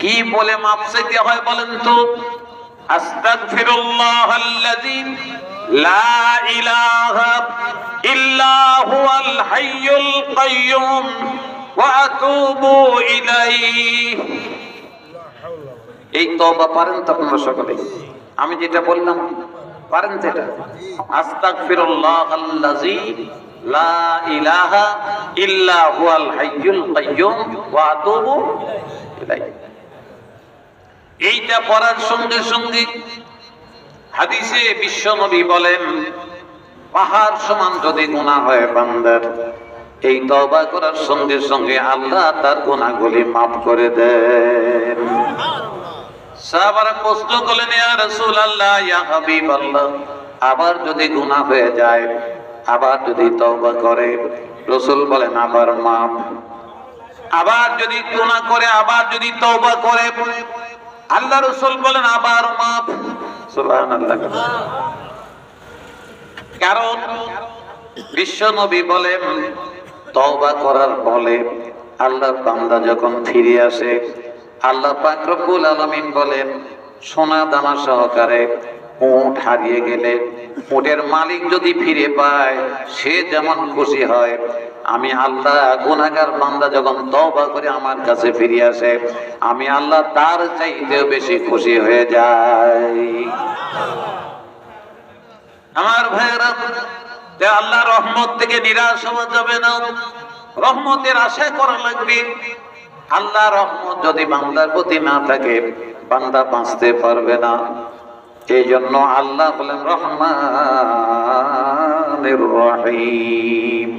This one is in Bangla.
কি বলে মাপ চাইতে হয় বলেন তো? আস্তাগফিরুল্লাহাল্লাযী লা ইলাহা ইল্লা হুয়াল হাইয়ুল কাইয়্যুম ওয়া আতুবু ইলাইহি। এই তওবা পারেন তো আপনারা সকলে? আমি যেটা বললাম পারেন তো এটা? আস্তাগফিরুল্লাহাল্লাযী লা ইলাহা ইল্লা হুয়াল হাইয়ুল কাইয়্যুম ওয়া আতুবু ইলাইহি। এইটা পড়ার সঙ্গে সঙ্গে হাদিসে বিশ্বনবী বলেন, পাহাড় সমান যদি গুনাহ হয় বান্দার, এই তওবা করার সঙ্গে সঙ্গে আল্লাহ তার গুনাহগুলি মাফ করে দেন। সাহাবারা প্রশ্ন করলেন, ইয়া রাসূলুল্লাহ, ইয়া হাবিবাল্লাহ, আবার যদি গুনাহ হয়ে যায়, আবার যদি তওবা করে, রাসূল বলেন আবার মাফ। আবার যদি গুনাহ করে, আবার যদি তওবা করে, আল্লাহ রাসূল বলেন আবার মাফ। সুবহানাল্লাহ। কারণ বিশ্ব নবী বলেন, তওবা করার ফলে আল্লাহর বান্দা যখন ফিরে আসে, আল্লাহ পাক রব্বুল আলামিন বলেন, সোনা দানা সহকারে উট হারিয়ে গেলে উটের মালিক যদি ফিরে পায়, সে যেমন খুশি হয়, আমি আল্লাহ গুনাহগার বান্দা যখন তওবা করে আমার কাছে ফিরে আসে, আমি আল্লাহ তার চাইতেও বেশি খুশি হয়ে যাই। আমার ভাইরা, আল্লাহ রহমত থেকে নিরাশ হওয়া যাবে না, রহমতের আশা করা লাগবে। আল্লাহ রহমত যদি বান্দার প্রতি না থাকে, বান্দা বাঁচতে পারবে না। এই জন্য আল্লাহ বলেন রহমানির রহিম।